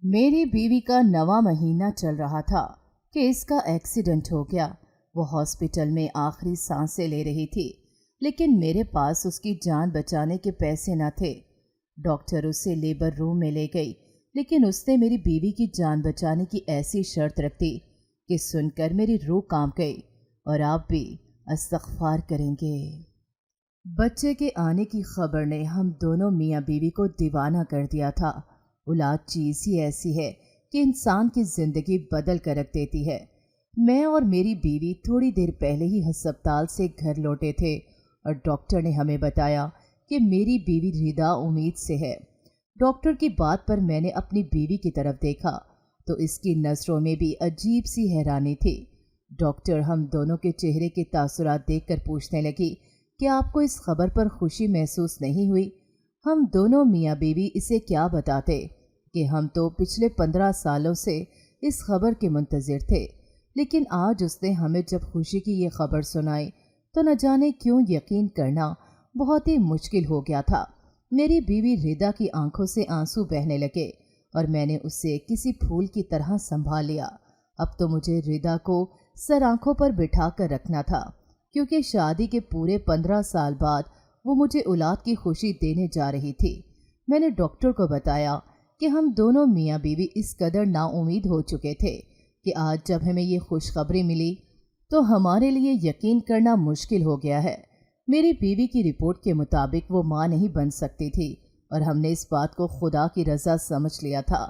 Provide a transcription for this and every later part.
मेरी बीवी का 9वां महीना चल रहा था कि इसका एक्सीडेंट हो गया। वो हॉस्पिटल में आखिरी सांसें ले रही थी, लेकिन मेरे पास उसकी जान बचाने के पैसे न थे। डॉक्टर उसे लेबर रूम में ले गई, लेकिन उसने मेरी बीवी की जान बचाने की ऐसी शर्त रख दी कि सुनकर मेरी रूह कांप गई। और आप भी इस्तग़फ़ार करेंगे। बच्चे के आने की खबर ने हम दोनों मियाँ बीवी को दीवाना कर दिया था। औलाद चीज़ ही ऐसी है कि इंसान की ज़िंदगी बदल कर रख देती है। मैं और मेरी बीवी थोड़ी देर पहले ही अस्पताल से घर लौटे थे और डॉक्टर ने हमें बताया कि मेरी बीवी रिदा उम्मीद से है। डॉक्टर की बात पर मैंने अपनी बीवी की तरफ देखा तो इसकी नज़रों में भी अजीब सी हैरानी थी। डॉक्टर हम दोनों के चेहरे के तासुरात देखकर पूछने लगी कि आपको इस खबर पर खुशी महसूस नहीं हुई। हम दोनों मियाँ बीवी इसे क्या बताते कि हम तो पिछले 15 सालों से इस खबर के मुंतज़िर थे, लेकिन आज उसने हमें जब खुशी की ये खबर सुनाई तो न जाने क्यों यकीन करना बहुत ही मुश्किल हो गया था। मेरी बीवी रिदा की आंखों से आंसू बहने लगे और मैंने उसे किसी फूल की तरह संभाल लिया। अब तो मुझे रिदा को सर आंखों पर बिठा कर रखना था, क्योंकि शादी के पूरे 15 साल बाद वो मुझे औलाद की खुशी देने जा रही थी। मैंने डॉक्टर को बताया कि हम दोनों मियाँ बीवी इस कदर नाउम्मीद हो चुके थे कि आज जब हमें ये खुशखबरी मिली तो हमारे लिए यकीन करना मुश्किल हो गया है। मेरी बीवी की रिपोर्ट के मुताबिक वो माँ नहीं बन सकती थी और हमने इस बात को खुदा की रज़ा समझ लिया था।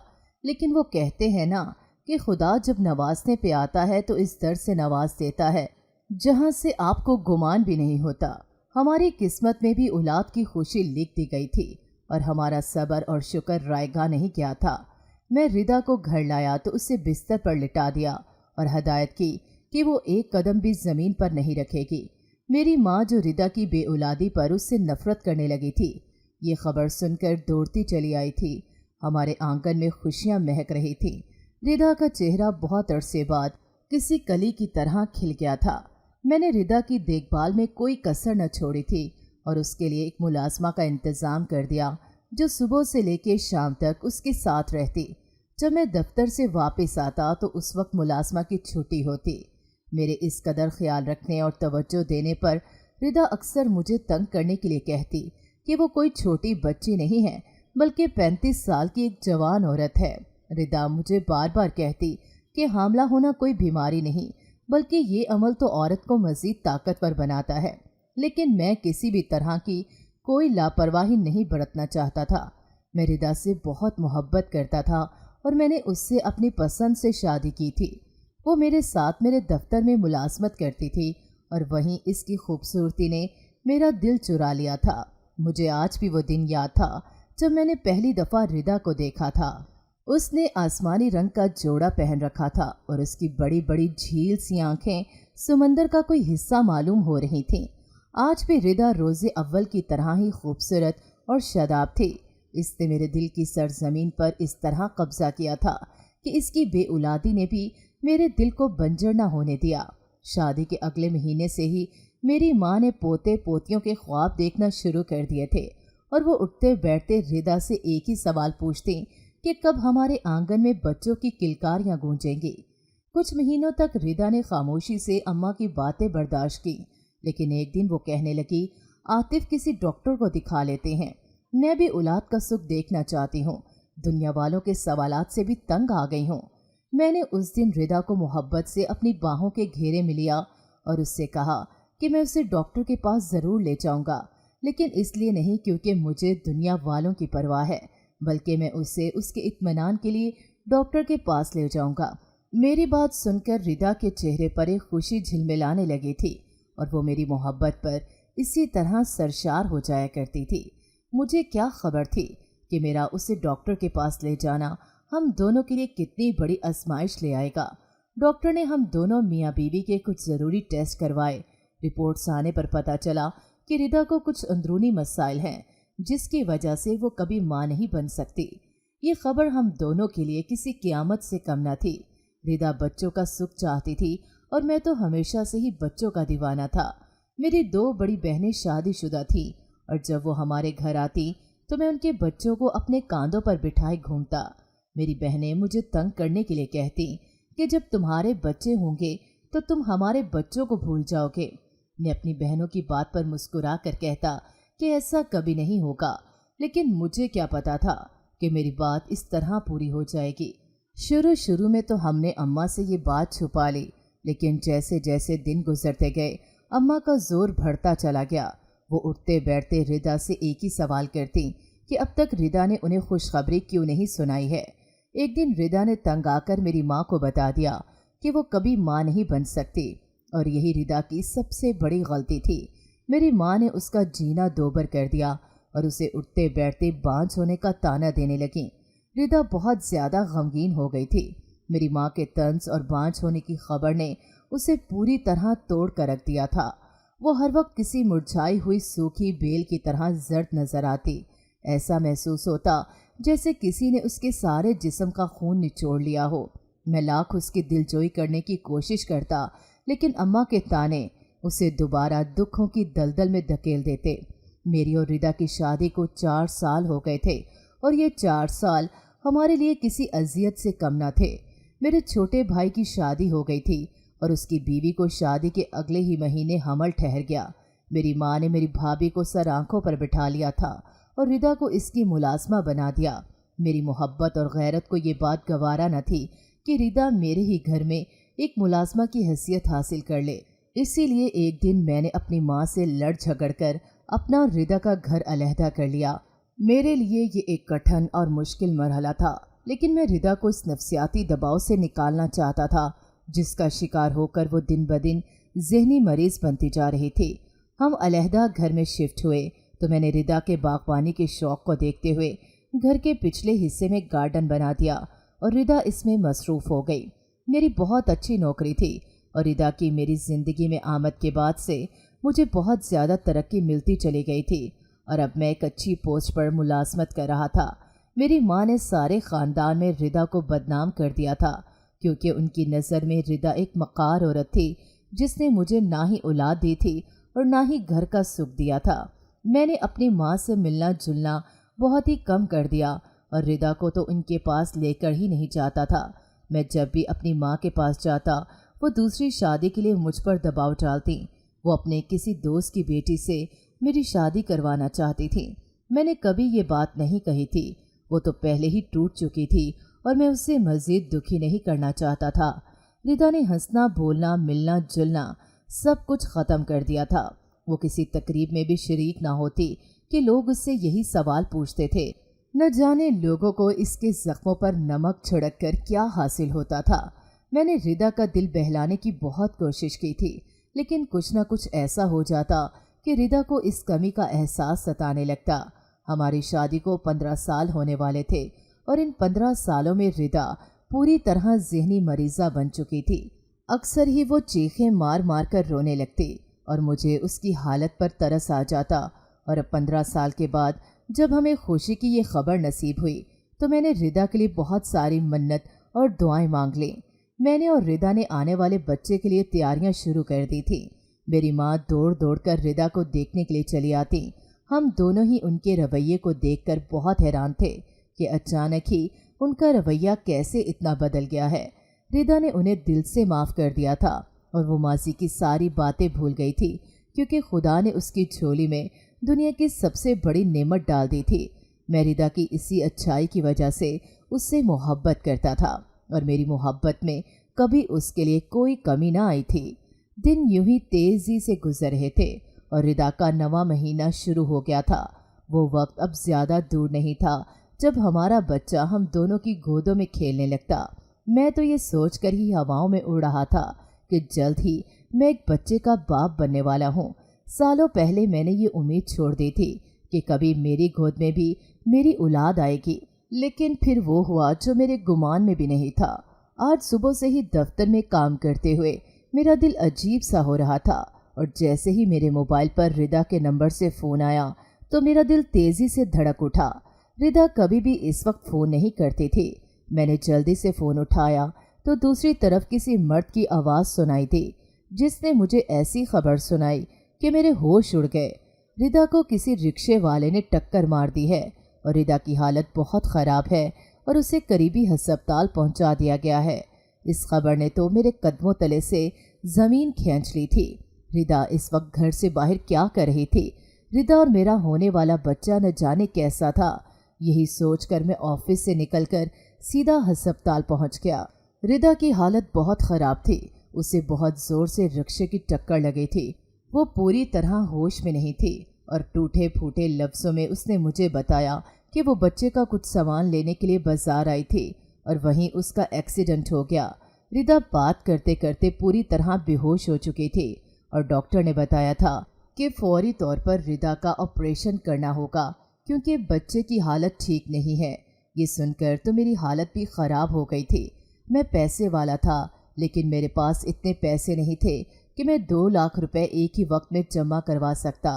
लेकिन वो कहते हैं ना कि खुदा जब नवाजने पे आता है तो इस दर से नवाज देता है जहाँ से आपको गुमान भी नहीं होता। हमारी किस्मत में भी औलाद की खुशी लिख दी गई थी और हमारा सब्र और शुक्र रायगा नहीं गया था। मैं रिदा को घर लाया तो उसे बिस्तर पर लिटा दिया और हदायत की कि वो एक कदम भी ज़मीन पर नहीं रखेगी। मेरी माँ जो रिदा की बेऔलादी पर उससे नफरत करने लगी थी, ये खबर सुनकर दौड़ती चली आई थी। हमारे आंगन में खुशियाँ महक रही थीं। रिदा का चेहरा बहुत अरसे बाद किसी कली की तरह खिल गया था। मैंने रिदा की देखभाल में कोई कसर न छोड़ी थी और उसके लिए एक मुलाजमा का इंतज़ाम कर दिया जो सुबह से लेकर शाम तक उसके साथ रहती। जब मैं दफ्तर से वापस आता तो उस वक्त मुलाजमा की छुट्टी होती। मेरे इस कदर ख्याल रखने और तवज्जो देने पर रिदा अक्सर मुझे तंग करने के लिए कहती कि वो कोई छोटी बच्ची नहीं है बल्कि 35 साल की एक जवान औरत है। रिदा मुझे बार बार कहती कि हामला होना कोई बीमारी नहीं बल्कि ये अमल तो औरत को मज़ीद ताकतवर बनाता है। लेकिन मैं किसी भी तरह की कोई लापरवाही नहीं बरतना चाहता था। मैं रिदा से बहुत मोहब्बत करता था और मैंने उससे अपनी पसंद से शादी की थी। वो मेरे साथ मेरे दफ्तर में मुलाजमत करती थी और वहीं इसकी खूबसूरती ने मेरा दिल चुरा लिया था। मुझे आज भी वो दिन याद था जब मैंने पहली दफ़ा रिदा को देखा था। उसने आसमानी रंग का जोड़ा पहन रखा था और उसकी बड़ी बड़ी झील सी आंखें समंदर का कोई हिस्सा मालूम हो रही थीं। आज भी रिदा रोज़े अव्वल की तरह ही खूबसूरत और शादाब थी। इसने मेरे दिल की सरजमीन पर इस तरह कब्जा किया था कि इसकी बेऔलादी ने भी मेरे दिल को बंजर न होने दिया। शादी के अगले महीने से ही मेरी माँ ने पोते पोतियों के ख्वाब देखना शुरू कर दिए थे और वो उठते बैठते रिदा से एक ही सवाल पूछती कि कब हमारे आंगन में बच्चों की किलकारियां गूंजेंगी। कुछ महीनों तक रिदा ने खामोशी से अम्मा की बातें बर्दाश्त की, लेकिन एक दिन वो कहने लगी, आतिफ किसी डॉक्टर को दिखा लेते हैं, मैं भी औलाद का सुख देखना चाहती हूँ, दुनिया वालों के सवालात से भी तंग आ गई हूँ। मैंने उस दिन रिदा को मोहब्बत से अपनी बाहों के घेरे में लिया और उससे कहा कि मैं उसे डॉक्टर के पास ज़रूर ले जाऊँगा, लेकिन इसलिए नहीं क्योंकि मुझे दुनिया वालों की परवाह है, बल्कि मैं उसे उसके इत्मीनान के लिए डॉक्टर के पास ले जाऊंगा। मेरी बात सुनकर रिदा के चेहरे पर एक खुशी झिलमिलाने लगी थी और वो मेरी मोहब्बत पर इसी तरह सरशार हो जाया करती थी। मुझे क्या खबर थी कि मेरा उसे डॉक्टर के पास ले जाना हम दोनों के लिए कितनी बड़ी आजमाइश ले आएगा। डॉक्टर ने हम दोनों मियाँ बीवी के कुछ ज़रूरी टेस्ट करवाए। रिपोर्ट्स आने पर पता चला कि रिदा को कुछ अंदरूनी मसाइल हैं जिसकी वजह से वो कभी माँ नहीं बन सकती। ये खबर हम दोनों के लिए किसी क़यामत से कम न थी। रिदा बच्चों का सुख चाहती थी और मैं तो हमेशा से ही बच्चों का दीवाना था। मेरी 2 बड़ी बहनें शादीशुदा थीं और जब वो हमारे घर आती तो मैं उनके बच्चों को अपने कांधों पर बिठाए घूमता। میری بہنیں مجھے تنگ کرنے کے لیے کہتی کہ جب تمہارے بچے ہوں گے تو تم ہمارے بچوں کو بھول جاؤ گے۔ میں اپنی بہنوں کی بات پر مسکرا کر کہتا کہ ایسا کبھی نہیں ہوگا، لیکن مجھے کیا پتا تھا کہ میری بات اس طرح پوری ہو جائے گی۔ شروع میں تو ہم نے اماں سے یہ بات چھپا لی، لیکن جیسے جیسے دن گزرتے گئے اماں کا زور بڑھتا چلا گیا۔ وہ اٹھتے بیٹھتے ردا سے ایک ہی سوال کرتی کہ اب تک ردا نے انہیں خوشخبری کیوں نہیں سنائی ہے۔ ایک دن ردا نے تنگ آ کر میری ماں کو بتا دیا کہ وہ کبھی ماں نہیں بن سکتی، اور یہی ردا کی سب سے بڑی غلطی تھی۔ میری ماں نے اس کا جینا دوبر کر دیا اور اسے اٹھتے بیٹھتے بانجھ ہونے کا طعنہ دینے لگیں۔ ردا بہت زیادہ غمگین ہو گئی تھی۔ میری ماں کے طنز اور بانجھ ہونے کی خبر نے اسے پوری طرح توڑ کر رکھ دیا تھا۔ وہ ہر وقت کسی مرجھائی ہوئی سوکھی بیل کی طرح زرد نظر آتی۔ ایسا محسوس ہوتا جیسے کسی نے اس کے سارے جسم کا خون نچوڑ لیا ہو۔ میں لاکھ اس کی دلجوئی کرنے کی کوشش کرتا، لیکن اماں کے طعنے اسے دوبارہ دکھوں کی دلدل میں دھکیل دیتے۔ میری اور ردا کی شادی کو 4 سال ہو گئے تھے، اور یہ 4 سال ہمارے لیے کسی اذیت سے کم نہ تھے۔ میرے چھوٹے بھائی کی شادی ہو گئی تھی اور اس کی بیوی کو شادی کے اگلے ہی مہینے حمل ٹھہر گیا۔ میری ماں نے میری بھابھی کو سر آنکھوں پر بٹھا لیا تھا اور ردا کو اس کی ملازمہ بنا دیا۔ میری محبت اور غیرت کو یہ بات گوارا نہ تھی کہ ردا میرے ہی گھر میں ایک ملازمہ کی حیثیت حاصل کر لے۔ اسی لیے ایک دن میں نے اپنی ماں سے لڑ جھگڑ کر اپنا اور ردا کا گھر علیحدہ کر لیا۔ میرے لیے یہ ایک کٹھن اور مشکل مرحلہ تھا، لیکن میں ردا کو اس نفسیاتی دباؤ سے نکالنا چاہتا تھا جس کا شکار ہو کر وہ دن بدن ذہنی مریض بنتی جا رہی تھی۔ ہم علیحدہ گھر میں شفٹ ہوئے تو میں نے ردا کے باغبانی کے شوق کو دیکھتے ہوئے گھر کے پچھلے حصے میں گارڈن بنا دیا اور ردا اس میں مصروف ہو گئی۔ میری بہت اچھی نوکری تھی اور ردا کی میری زندگی میں آمد کے بعد سے مجھے بہت زیادہ ترقی ملتی چلی گئی تھی اور اب میں ایک اچھی پوسٹ پر ملازمت کر رہا تھا۔ میری ماں نے سارے خاندان میں ردا کو بدنام کر دیا تھا، کیونکہ ان کی نظر میں ردا ایک مکار عورت تھی جس نے مجھے نہ ہی اولاد دی تھی اور نہ ہی گھر کا سکھ دیا تھا۔ میں نے اپنی ماں سے ملنا جلنا بہت ہی کم کر دیا اور ردا کو تو ان کے پاس لے کر ہی نہیں جاتا تھا۔ میں جب بھی اپنی ماں کے پاس جاتا وہ دوسری شادی کے لیے مجھ پر دباؤ ڈالتی۔ وہ اپنے کسی دوست کی بیٹی سے میری شادی کروانا چاہتی تھی۔ میں نے کبھی یہ بات نہیں کہی تھی، وہ تو پہلے ہی ٹوٹ چکی تھی اور میں اسے مزید دکھی نہیں کرنا چاہتا تھا۔ ردا نے ہنسنا بولنا ملنا جلنا سب کچھ ختم کر دیا تھا۔ وہ کسی تقریب میں بھی شریک نہ ہوتی کہ لوگ اس سے یہی سوال پوچھتے تھے۔ نہ جانے لوگوں کو اس کے زخموں پر نمک چھڑک کر کیا حاصل ہوتا تھا۔ میں نے ردا کا دل بہلانے کی بہت کوشش کی تھی، لیکن کچھ نہ کچھ ایسا ہو جاتا کہ ردا کو اس کمی کا احساس ستانے لگتا۔ ہماری شادی کو 15 سال ہونے والے تھے اور ان 15 سالوں میں ردا پوری طرح ذہنی مریضہ بن چکی تھی۔ اکثر ہی وہ چیخیں مار مار کر رونے لگتی اور مجھے اس کی حالت پر ترس آ جاتا، اور اب 15 سال کے بعد جب ہمیں خوشی کی یہ خبر نصیب ہوئی تو میں نے ردا کے لیے بہت ساری منت اور دعائیں مانگ لیں۔ میں نے اور ردا نے آنے والے بچے کے لیے تیاریاں شروع کر دی تھیں۔ میری ماں دوڑ دوڑ کر ردا کو دیکھنے کے لیے چلی آتی۔ ہم دونوں ہی ان کے رویے کو دیکھ کر بہت حیران تھے کہ اچانک ہی ان کا رویہ کیسے اتنا بدل گیا ہے۔ ردا نے انہیں دل سے معاف کر دیا تھا اور وہ ماضی کی ساری باتیں بھول گئی تھی، کیونکہ خدا نے اس کی جھولی میں دنیا کی سب سے بڑی نعمت ڈال دی تھی۔ میں ردا کی اسی اچھائی کی وجہ سے اس سے محبت کرتا تھا اور میری محبت میں کبھی اس کے لیے کوئی کمی نہ آئی تھی۔ دن یوں ہی تیزی سے گزر رہے تھے اور ردا کا نواں مہینہ شروع ہو گیا تھا۔ وہ وقت اب زیادہ دور نہیں تھا جب ہمارا بچہ ہم دونوں کی گودوں میں کھیلنے لگتا۔ میں تو یہ سوچ کر ہی ہواؤں میں اڑ رہا تھا کہ جلد ہی میں ایک بچے کا باپ بننے والا ہوں۔ سالوں پہلے میں نے یہ امید چھوڑ دی تھی کہ کبھی میری گود میں بھی میری اولاد آئے گی، لیکن پھر وہ ہوا جو میرے گمان میں بھی نہیں تھا۔ آج صبح سے ہی دفتر میں کام کرتے ہوئے میرا دل عجیب سا ہو رہا تھا، اور جیسے ہی میرے موبائل پر ردا کے نمبر سے فون آیا تو میرا دل تیزی سے دھڑک اٹھا۔ ردا کبھی بھی اس وقت فون نہیں کرتی تھی۔ میں نے جلدی سے فون اٹھایا تو دوسری طرف کسی مرد کی آواز سنائی دی جس نے مجھے ایسی خبر سنائی کہ میرے ہوش اڑ گئے۔ ردا کو کسی رکشے والے نے ٹکر مار دی ہے اور ردا کی حالت بہت خراب ہے और उसे करीबी अस्पताल पहुंचा दिया गया है। इस खबर ने तो मेरे कदमों तले से जमीन खींच ली थी। रिदा इस वक्त घर से बाहर क्या कर रही थी? रिदा और मेरा होने वाला बच्चा न जाने कैसा था। यही सोचकर मैं ऑफिस से निकलकर सीधा अस्पताल पहुंच गया। रिदा की हालत बहुत खराब थी। उसे बहुत जोर से रिक्शे की टक्कर लगी थी। वो पूरी तरह होश में नहीं थी और टूटे फूटे लफ्जों में उसने मुझे बताया कि वो बच्चे का कुछ सामान लेने के लिए बाजार आई थी और वहीं उसका एक्सीडेंट हो गया। रिदा बात करते करते पूरी तरह बेहोश हो चुकी थी और डॉक्टर ने बताया था कि फौरी तौर पर रिदा का ऑपरेशन करना होगा क्योंकि बच्चे की हालत ठीक नहीं है। ये सुनकर तो मेरी हालत भी ख़राब हो गई थी। मैं पैसे वाला था, लेकिन मेरे पास इतने पैसे नहीं थे कि मैं 2 लाख रुपए एक ही वक्त में जमा करवा सकता।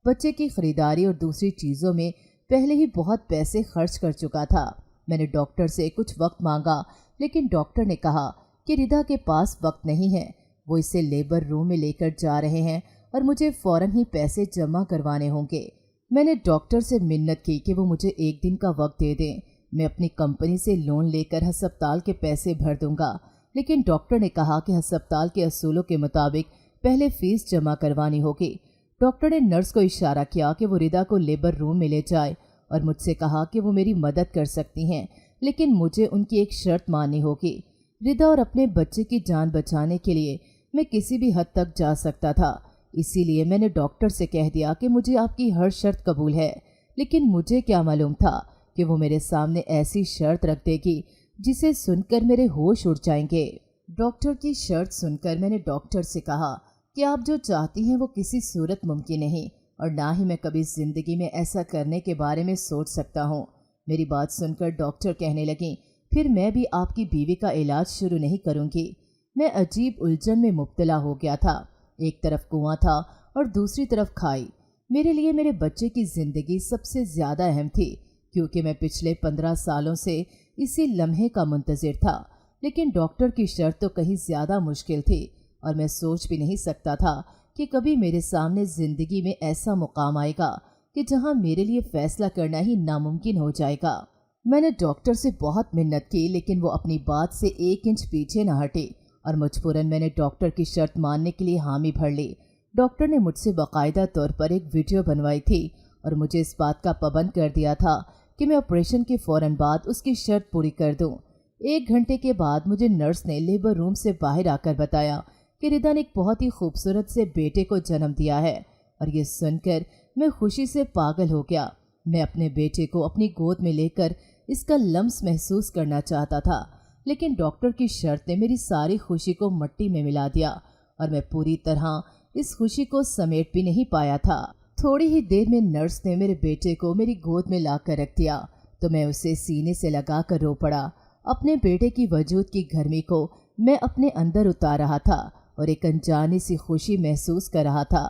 बच्चे की खरीदारी और दूसरी चीज़ों में पहले ही बहुत पैसे खर्च कर चुका था। मैंने डॉक्टर से कुछ वक्त मांगा, लेकिन डॉक्टर ने कहा कि रिदा के पास वक्त नहीं है। वो इसे लेबर रूम में लेकर जा रहे हैं और मुझे फ़ौरन ही पैसे जमा करवाने होंगे। मैंने डॉक्टर से मिन्नत की कि वो मुझे 1 दिन का वक्त दे दें। मैं अपनी कंपनी से लोन लेकर अस्पताल के पैसे भर दूंगा, लेकिन डॉक्टर ने कहा कि अस्पताल के असूलों के मुताबिक पहले फीस जमा करवानी होगी। डॉक्टर ने नर्स को इशारा किया कि वो रिदा को लेबर रूम में ले जाए और मुझसे कहा कि वो मेरी मदद कर सकती हैं, लेकिन मुझे उनकी एक शर्त माननी होगी। रिदा और अपने बच्चे की जान बचाने के लिए मैं किसी भी हद तक जा सकता था। इसीलिए मैंने डॉक्टर से कह दिया कि मुझे आपकी हर शर्त कबूल है, लेकिन मुझे क्या मालूम था कि वो मेरे सामने ऐसी शर्त रख देगी जिसे सुनकर मेरे होश उड़ जाएंगे। डॉक्टर की शर्त सुनकर मैंने डॉक्टर से कहा कि आप जो चाहती हैं वो किसी सूरत मुमकिन नहीं और ना ही मैं कभी ज़िंदगी में ऐसा करने के बारे में सोच सकता हूँ। मेरी बात सुनकर डॉक्टर कहने लगी, फिर मैं भी आपकी बीवी का इलाज शुरू नहीं करूँगी। मैं अजीब उलझन में मुब्तला हो गया था। एक तरफ कुआं था और दूसरी तरफ खाई। मेरे लिए मेरे बच्चे की ज़िंदगी सबसे ज़्यादा अहम थी, क्योंकि मैं पिछले 15 सालों से इसी लम्हे का मुंतज़िर था। लेकिन डॉक्टर की शर्त तो कहीं ज़्यादा मुश्किल थी और मैं सोच भी नहीं सकता था कि कभी मेरे सामने ज़िंदगी में ऐसा मुकाम आएगा कि जहां मेरे लिए फ़ैसला करना ही नामुमकिन हो जाएगा। मैंने डॉक्टर से बहुत मिन्नत की, लेकिन वो अपनी बात से 1 इंच पीछे न हटे और मजबूरन मैंने डॉक्टर की शर्त मानने के लिए हामी भर ली। डॉक्टर ने मुझसे बाकायदा तौर पर एक वीडियो बनवाई थी और मुझे इस बात का पाबंद कर दिया था कि मैं ऑपरेशन के फ़ौरन बाद उसकी शर्त पूरी कर दूं। 1 घंटे के बाद मुझे नर्स ने लेबर रूम से बाहर आकर बताया कि रिदा ने एक बहुत ही खूबसूरत से बेटे को जन्म दिया है और ये सुनकर मैं खुशी से पागल हो गया। मैं अपने बेटे को अपनी गोद में लेकर इसका लम्स महसूस करना चाहता था, लेकिन डॉक्टर की शर्त ने मेरी सारी खुशी को मट्टी में मिला दिया और मैं पूरी तरह इस खुशी को समेट भी नहीं पाया था। थोड़ी ही देर में नर्स ने मेरे बेटे को मेरी गोद में लाकर रख दिया तो मैं उसे सीने से लगाकर रो पड़ा। अपने बेटे की वजूद की गर्मी को मैं अपने अंदर उतार रहा था और एक अनजानी सी खुशी महसूस कर रहा था।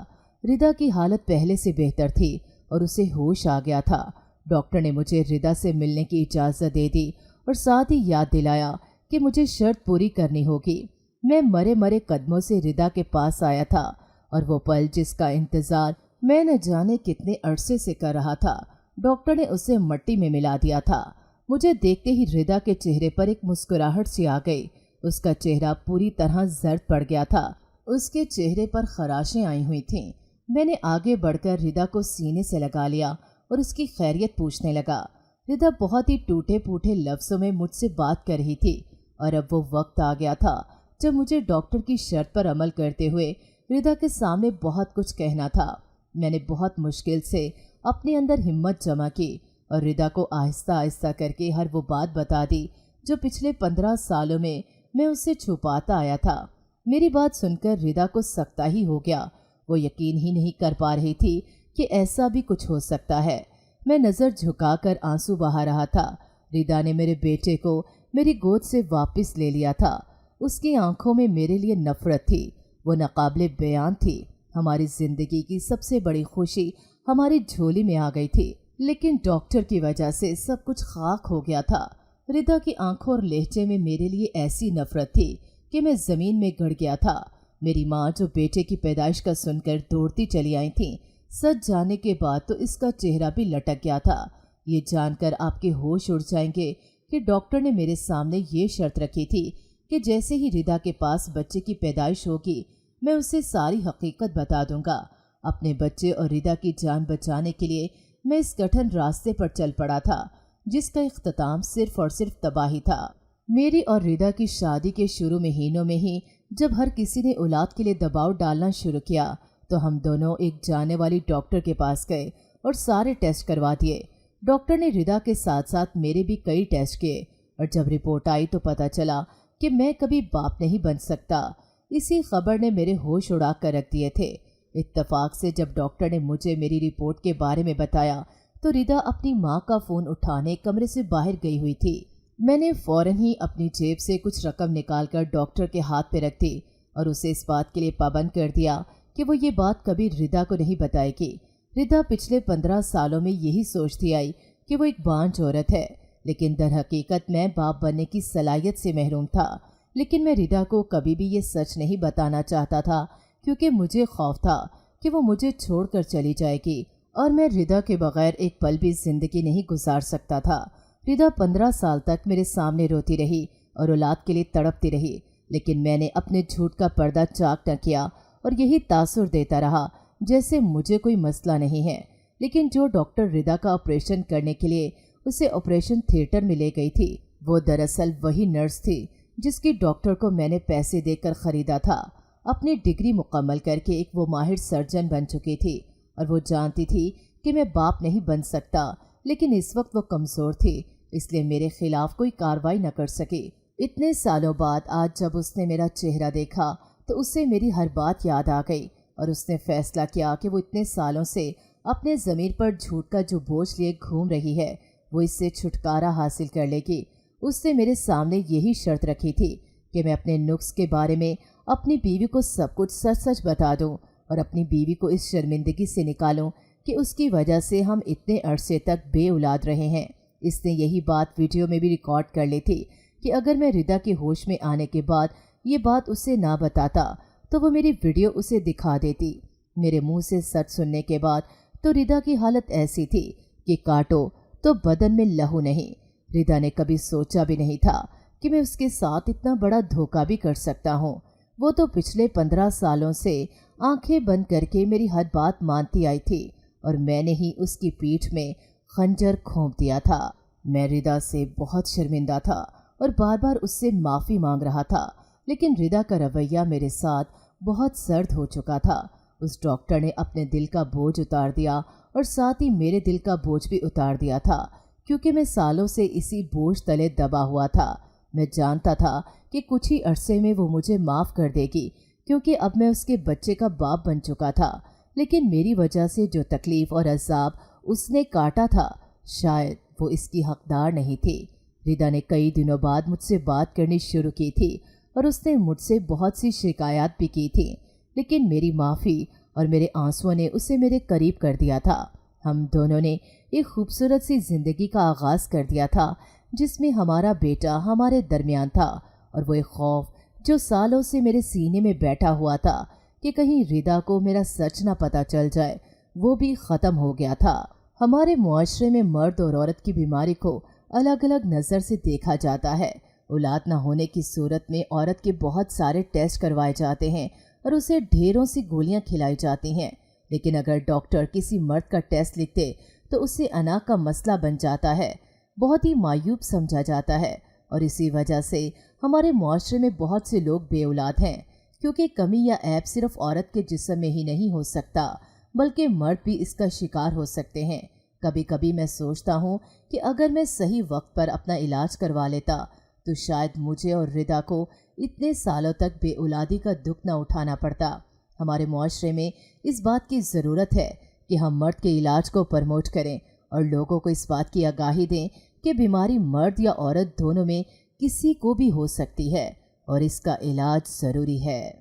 रिदा की हालत पहले से बेहतर थी और उसे होश आ गया था। डॉक्टर ने मुझे रिदा से मिलने की इजाज़त दे दी और साथ ही याद दिलाया कि मुझे शर्त पूरी करनी होगी। मैं मरे मरे कदमों से रिदा के पास आया था और वो पल जिसका इंतज़ार मैं न जाने कितने अरसे से कर रहा था, डॉक्टर ने उसे मट्टी में मिला दिया था। मुझे देखते ही रिदा के चेहरे पर एक मुस्कुराहट सी आ गई। उसका चेहरा पूरी तरह जर्द पड़ गया था। उसके चेहरे पर खराशें आई हुई थीं। मैंने आगे बढ़कर रिदा को सीने से लगा लिया और उसकी खैरियत पूछने लगा। रिदा बहुत ही टूटे फूटे लफ्ज़ों में मुझसे बात कर रही थी और अब वो वक्त आ गया था जब मुझे डॉक्टर की शर्त पर अमल करते हुए रिदा के सामने बहुत कुछ कहना था। मैंने बहुत मुश्किल से अपने अंदर हिम्मत जमा की और रिदा को आहिस्ता आहिस्ता करके हर वो बात बता दी जो पिछले 15 सालों में मैं उससे छुपाता आया था। मेरी बात सुनकर रिदा को सकता ही हो गया। वो यकीन ही नहीं कर पा रही थी कि ऐसा भी कुछ हो सकता है। मैं नज़र झुकाकर आंसू बहा रहा था। रिदा ने मेरे बेटे को मेरी गोद से वापस ले लिया था। उसकी आंखों में मेरे लिए नफरत थी। वो नाकाबिले बयान थी। हमारी ज़िंदगी की सबसे बड़ी खुशी हमारी झोली में आ गई थी, लेकिन डॉक्टर की वजह से सब कुछ खाक हो गया था। रिदा की आंखों और लहजे में मेरे लिए ऐसी नफरत थी कि मैं ज़मीन में गड़ गया था। मेरी माँ जो बेटे की पैदाइश का सुनकर दौड़ती चली आई थी, सच जाने के बाद तो इसका चेहरा भी लटक गया था। ये जानकर आपके होश उड़ जाएंगे کہ डॉक्टर ने मेरे सामने ये शर्त रखी थी कि जैसे ही रिदा के पास बच्चे की पैदाइश होगी मैं उसे सारी हकीकत बता दूंगा। अपने बच्चे और रिदा की जान बचाने के लिए मैं इस कठिन रास्ते पर चल पड़ा था जिसका इख्तिताम सिर्फ और सिर्फ तबाही था। मेरी और रिदा की शादी के शुरू महीनों में ही जब हर किसी ने औलाद के लिए दबाव डालना शुरू किया तो हम दोनों एक जाने वाली डॉक्टर के पास गए और सारे टेस्ट करवा दिए। डॉक्टर ने रिदा के साथ साथ मेरे भी कई टेस्ट किए और जब रिपोर्ट आई तो पता चला कि मैं कभी बाप नहीं बन सकता। इसी खबर ने मेरे होश उड़ा कर रख दिए थे। इत्तेफाक से जब डॉक्टर ने मुझे मेरी रिपोर्ट के बारे में बताया तो रिदा अपनी माँ का फ़ोन उठाने कमरे से बाहर गई हुई थी। मैंने फ़ौरन ही अपनी जेब से कुछ रकम निकालकर डॉक्टर के हाथ पे रख दी और उसे इस बात के लिए पाबंद कर दिया कि वो ये बात कभी रिदा को नहीं बताएगी। रिदा पिछले 15 सालों में यही सोचती आई कि वो एक बांझ औरत है, लेकिन दर हकीकत मैं बाप बनने की सलाहियत से महरूम था। लेकिन मैं रिदा को कभी भी ये सच नहीं बताना चाहता था क्योंकि मुझे खौफ था कि वो मुझे छोड़कर चली जाएगी और मैं रिदा के बगैर एक पल भी ज़िंदगी नहीं गुजार सकता था। रिदा 15 साल तक मेरे सामने रोती रही और औलाद के लिए तड़पती रही, लेकिन मैंने अपने झूठ का पर्दा चाक न किया और यही तासुर देता रहा जैसे मुझे कोई मसला नहीं है। लेकिन जो डॉक्टर रिदा का ऑपरेशन करने के लिए उसे ऑपरेशन थिएटर में ले गई थी वो दरअसल वही नर्स थी जिसकी डॉक्टर को मैंने पैसे देकर ख़रीदा था। अपनी डिग्री मुकम्मल करके एक वो माहिर सर्जन बन चुकी थी और वो जानती थी कि मैं बाप नहीं बन सकता, लेकिन इस वक्त वो कमज़ोर थी इसलिए मेरे खिलाफ कोई कार्रवाई न कर सकी। इतने सालों बाद आज जब उसने मेरा चेहरा देखा तो उससे मेरी हर बात याद आ गई और उसने फैसला किया कि वो इतने सालों से अपने ज़मीर पर झूठ का जो बोझ लिए घूम रही है वो इससे छुटकारा हासिल कर लेगी। उसने मेरे सामने यही शर्त रखी थी कि मैं अपने नुक्स के बारे में अपनी बीवी को सब कुछ सच सच बता दूं और अपनी बीवी को इस शर्मिंदगी से निकालूं कि उसकी वजह से हम इतने अरसे तक बे औलाद रहे हैं। इसने यही बात वीडियो में भी रिकॉर्ड कर ली थी कि अगर मैं रिदा के होश में आने के बाद ये बात उसे ना बताता तो वो मेरी वीडियो उसे दिखा देती। मेरे मुंह से सच सुनने के बाद तो रिदा की हालत ऐसी थी कि काटो तो बदन में लहू नहीं। रिदा ने कभी सोचा भी नहीं था कि मैं उसके साथ इतना बड़ा धोखा भी कर सकता हूँ। वो तो पिछले 15 सालों से आंखें बंद करके मेरी हर बात मानती आई थी और मैंने ही उसकी पीठ में खंजर घोंप दिया था। मैं रिदा से बहुत शर्मिंदा था और बार बार उससे माफ़ी मांग रहा था, लेकिन रिदा का रवैया मेरे साथ बहुत सर्द हो चुका था। उस डॉक्टर ने अपने दिल का बोझ उतार दिया और साथ ही मेरे दिल का बोझ भी उतार दिया था क्योंकि मैं सालों से इसी बोझ तले दबा हुआ था। मैं जानता था कि कुछ ही अरसे में वो मुझे माफ़ कर देगी क्योंकि अब मैं उसके बच्चे का बाप बन चुका था, लेकिन मेरी वजह से जो तकलीफ़ और अज़ाब उसने काटा था शायद वो इसकी हकदार नहीं थी। रिदा ने कई दिनों बाद मुझसे बात करनी शुरू की थी और उसने मुझसे बहुत सी शिकायत भी की थी, लेकिन मेरी माफ़ी और मेरे आंसुओं ने उसे मेरे करीब कर दिया था। हम दोनों ने एक खूबसूरत सी ज़िंदगी का आगाज़ कर दिया था जिसमें हमारा बेटा हमारे दरमियान था और वो एक खौफ जो सालों से मेरे सीने में बैठा हुआ था कि कहीं रिदा को मेरा सच ना पता चल जाए वो भी ख़त्म हो गया था। हमारे मुआशरे में मर्द और औरत की बीमारी को अलग अलग नज़र से देखा जाता है। औलाद ना होने की सूरत में औरत के बहुत सारे टेस्ट करवाए जाते हैं और उसे ढेरों सी गोलियां खिलाई जाती हैं, लेकिन अगर डॉक्टर किसी मर्द का टेस्ट लिखते तो उसे अना का मसला बन जाता है, बहुत ही मायूब समझा जाता है। और इसी वजह से हमारे मुआशरे में बहुत से लोग बेऔलाद हैं क्योंकि कमी या ऐब सिर्फ औरत के जिस्म में ही नहीं हो सकता बल्कि मर्द भी इसका शिकार हो सकते हैं। कभी कभी मैं सोचता हूँ कि अगर मैं सही वक्त पर अपना इलाज करवा लेता तो शायद मुझे और रिदा को इतने सालों तक बेऔलादी का दुख न उठाना पड़ता। हमारे मुआशरे में इस बात की ज़रूरत है कि हम मर्द के इलाज को प्रमोट करें और लोगों को इस बात की आगाही दें कि बीमारी मर्द या औरत दोनों में किसी को भी हो सकती है और इसका इलाज ज़रूरी है।